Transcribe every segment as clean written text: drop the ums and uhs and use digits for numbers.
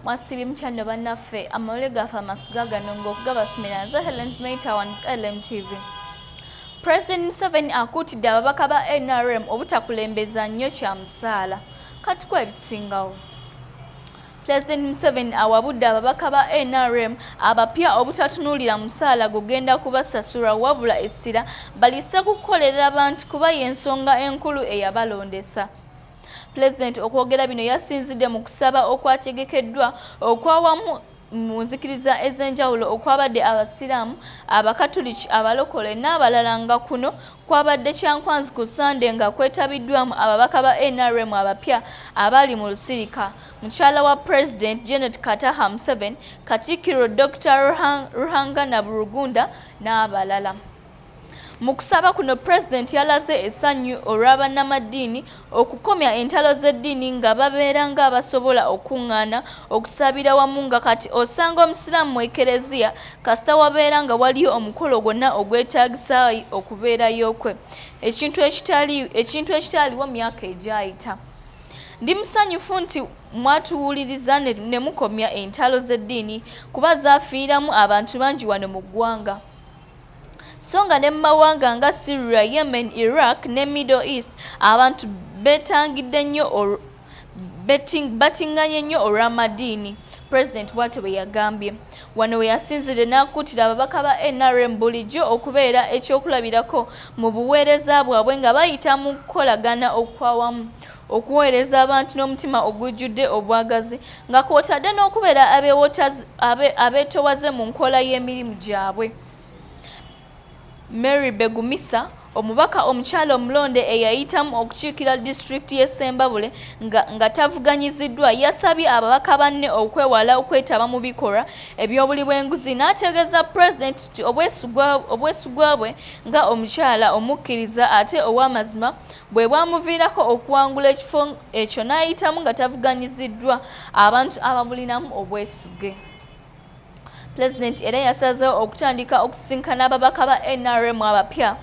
Mwasibye mutya bannaffe amawulire gaffe amasuga gano ng'okugabasomera nze Helen Smeita wa LMTV. President Museveni akuutidde ababaka ba NRM obutakulembeza nnyo kya musaala. Kati ku ebisingawo. President Museveni awabudde ababaka ba NRM abapya obutatunuulira musaala gugenda kubasasula wabula essira balise kukolerera abantu kuba y'ensonga enkulu eyabalondesa. President okwogera bino yasinzidde mu kusaba okwategekeddwa okwawamu mu nzikiriza ez'enjawulo okwabadde abasiraamu, abakatuliki, abalokole n'abalala nga kuno kwabadde kyankwanzi ku Sande nga kwetabiddwamu ababaka ba NRM abapya abali mu lusirika. Mukyala wa President Janet Kataha Museveni, Katikkiro Dr. Ruhangana Burugunda n'abalala. Mu kusaba kuno President yalaze essanyu olw'abannamadiini okukomya entalo z'eddiini nga babeera nga abasobola okuŋŋaana okusabira wamu nga kati osanga omusiraamu mu ekereziya kasita wabeera nga waliyo omukolo gwonna ogwetaagisa okubeerayo kwe, ekintu ekitaaliwo myaka egyayita. Ndi musanyufu nti mwatuwuliriza ne mukomya entalo z'eddiini kuba zaafiiramu abantu bangi wano mu ggwanga. Songa ne mawanga nga Syria, Yemen, Iraq ne Middle East abantu betangidde nnyo batinganye nnyo olw'amadiini. President bw'atyo bwe yagambye. Wano we yasinzidde n'akuutira ababaka ba NRM bulijjo okubeera ekyokulabirako mu buweereza bwabwe nga bayita mu kukolagana okwawamu okuweereza abantu n'omutima ogujjudde obwagazi nga kw'otadde n'okubeera abeetowaze mu nkola y'emirimu gyabwe. Mary Begumisa, omubaka omukyala omulonde eyayitamu okukiikira disitulikiti y'e Ssembabule nga tavuganyiziddwa, yasabye ababaka banne okwewala okwetaba mu bikolwa eby'obuli bw'enguzi n'ategeeza President nti obwesigwa bwe nga omukyala omukkiriza ate ow'amazima bwe bwamuviirako okuwangula ekifo ekyo n'ayitamu nga tavuganyiziddwa abantu ababulinamu obwesige. President era yasazeewo okutandika okusisinkana ababaka ba NRM abapya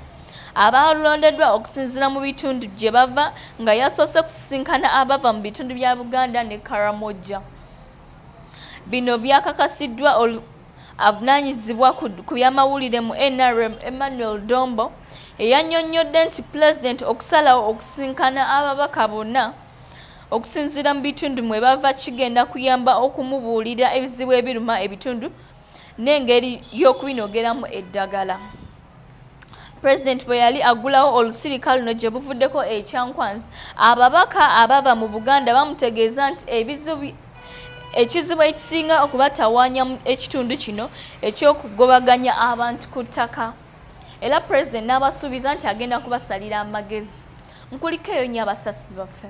abalondeddwa okusinziira mu bitundu gye bava nga yasoose kusisinkana abava mu bitundu bya Buganda ne Karamoja. Bino byakakasiddwa avunaanyizibwa ku byamawulire mu NRM Emmanuel Dombo eyannyonnyodde nti President okusalawo okusisinkana ababaka bonna okusinziira mu bitundu mwe bava kigenda kuyamba okumubuulira ebizibu ebiruma ebitundu n'engeri y'okubinogeramu eddagala. President bwe yali aggulawo olusirika luno gye buvuddeko ekyankwanzi, ababaka abava mu Buganda bamutegeeza nti ekizibu ekisinga okubatawaanya mu ekitundu kino eky'okugobaganya abantu ku ttaka. Era President n'abasuubiza nti agenda kubasalira amagezi. Nkuliko eyo nnyo abasasi baffe.